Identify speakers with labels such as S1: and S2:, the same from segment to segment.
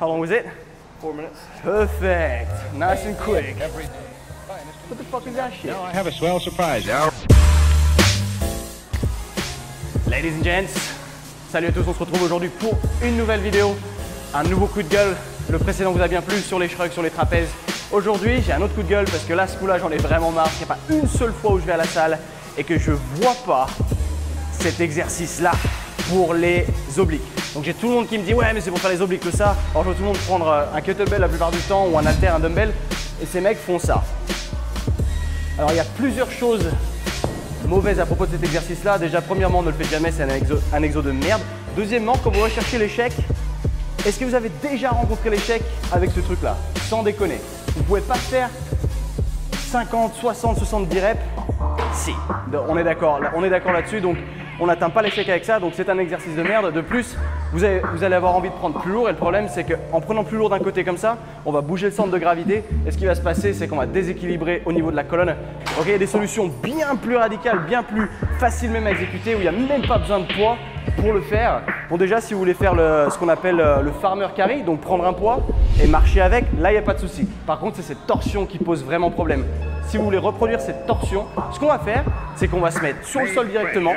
S1: How long was it?
S2: 4 minutes.
S1: Perfect. Nice and quick. What the fuck is that shit?
S3: Now I have a swell surprise now.
S1: Ladies and gents, salut à tous, on se retrouve aujourd'hui pour une nouvelle vidéo, un nouveau coup de gueule. Le précédent vous a bien plu sur les shrugs, sur les trapèzes. Aujourd'hui, j'ai un autre coup de gueule parce que là, ce coup-là, j'en ai vraiment marre. Il n'y a pas une seule fois où je vais à la salle et que je vois pas cet exercice-là pour les obliques. Donc j'ai tout le monde qui me dit ouais mais c'est pour faire les obliques que ça. Alors je vois tout le monde prendre un kettlebell la plupart du temps ou un halter, un dumbbell et ces mecs font ça. Alors il y a plusieurs choses mauvaises à propos de cet exercice-là. Déjà premièrement, ne le faites jamais, c'est un exo de merde. Deuxièmement, quand vous recherchez l'échec, est-ce que vous avez déjà rencontré l'échec avec ce truc-là? Sans déconner. Vous ne pouvez pas faire 50, 60, 70 reps. Si, on est d'accord là-dessus. Donc on n'atteint pas l'échec avec ça, donc c'est un exercice de merde. De plus, vous allez avoir envie de prendre plus lourd et le problème c'est qu'en prenant plus lourd d'un côté comme ça, on va bouger le centre de gravité et ce qui va se passer c'est qu'on va déséquilibrer au niveau de la colonne. Donc il y a des solutions bien plus radicales, bien plus faciles même à exécuter où il n'y a même pas besoin de poids pour le faire. Bon déjà si vous voulez faire ce qu'on appelle le farmer carry, donc prendre un poids et marcher avec, là il n'y a pas de souci. Par contre c'est cette torsion qui pose vraiment problème. Si vous voulez reproduire cette torsion, ce qu'on va faire, c'est qu'on va se mettre sur le sol directement.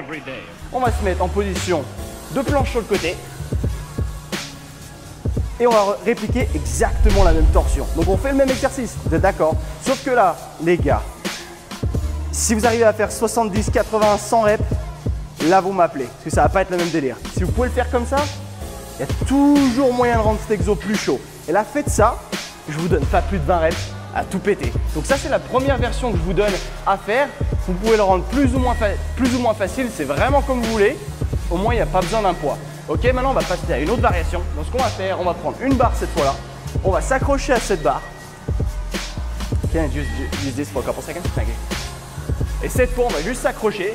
S1: On va se mettre en position de planche sur le côté. Et on va répliquer exactement la même torsion. Donc on fait le même exercice, vous êtes d'accord? Sauf que là, les gars, si vous arrivez à faire 70, 80, 100 reps, là vous m'appelez. Parce que ça va pas être le même délire. Si vous pouvez le faire comme ça, il y a toujours moyen de rendre cet exo plus chaud. Et là, faites ça, je vous donne pas plus de 20 reps à tout péter. Donc ça c'est la première version que je vous donne à faire. Vous pouvez le rendre plus ou moins facile, c'est vraiment comme vous voulez. Au moins il n'y a pas besoin d'un poids. Ok, maintenant on va passer à une autre variation. Donc ce qu'on va faire, on va prendre une barre cette fois-là. On va s'accrocher à cette barre. Can I use this for a couple seconds? Thank you. Et cette fois on va juste s'accrocher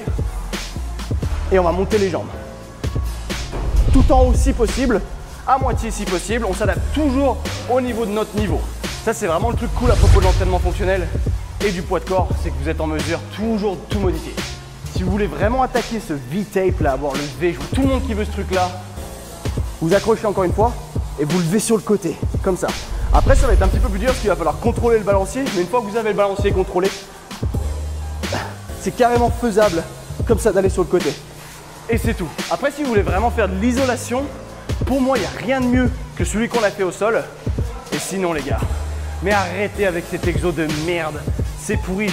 S1: et on va monter les jambes. Tout en haut si possible, à moitié si possible. On s'adapte toujours au niveau de notre niveau. Ça c'est vraiment le truc cool à propos de l'entraînement fonctionnel et du poids de corps, c'est que vous êtes en mesure toujours de tout modifier. Si vous voulez vraiment attaquer ce V-tape là, avoir le V, je vois tout le monde qui veut ce truc là, vous accrochez encore une fois et vous levez sur le côté, comme ça. Après ça va être un petit peu plus dur parce qu'il va falloir contrôler le balancier, mais une fois que vous avez le balancier contrôlé, c'est carrément faisable comme ça d'aller sur le côté. Et c'est tout. Après si vous voulez vraiment faire de l'isolation, pour moi il n'y a rien de mieux que celui qu'on a fait au sol. Et sinon les gars, mais arrêtez avec cet exo de merde, c'est pourri.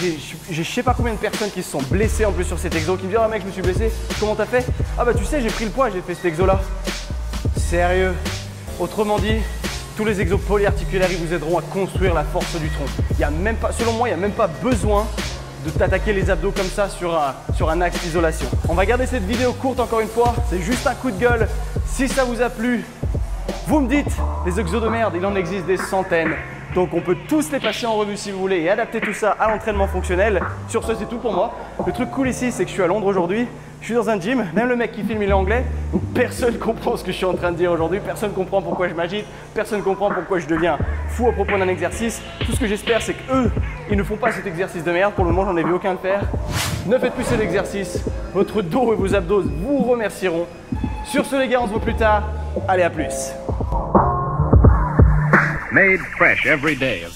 S1: Je sais pas combien de personnes qui se sont blessées en plus sur cet exo, qui me disent oh mec je me suis blessé, comment t'as fait? Ah bah tu sais j'ai pris le poids, j'ai fait cet exo là. Sérieux? Autrement dit, tous les exos polyarticulaires ils vous aideront à construire la force du tronc. Il y a même pas, selon moi il n'y a même pas besoin de t'attaquer les abdos comme ça sur un axe d'isolation. On va garder cette vidéo courte encore une fois, c'est juste un coup de gueule. Si ça vous a plu, vous me dites, les exos de merde, il en existe des centaines. Donc on peut tous les passer en revue si vous voulez et adapter tout ça à l'entraînement fonctionnel. Sur ce, c'est tout pour moi. Le truc cool ici, c'est que je suis à Londres aujourd'hui. Je suis dans un gym, même le mec qui filme il est anglais. Donc personne comprend ce que je suis en train de dire aujourd'hui. Personne comprend pourquoi je m'agite. Personne comprend pourquoi je deviens fou à propos d'un exercice. Tout ce que j'espère, c'est qu'eux, ils ne font pas cet exercice de merde. Pour le moment, j'en ai vu aucun le faire. Ne faites plus cet exercice. Votre dos et vos abdos vous remercieront. Sur ce les gars, on se voit plus tard. Allez, à plus.
S3: Made fresh every day.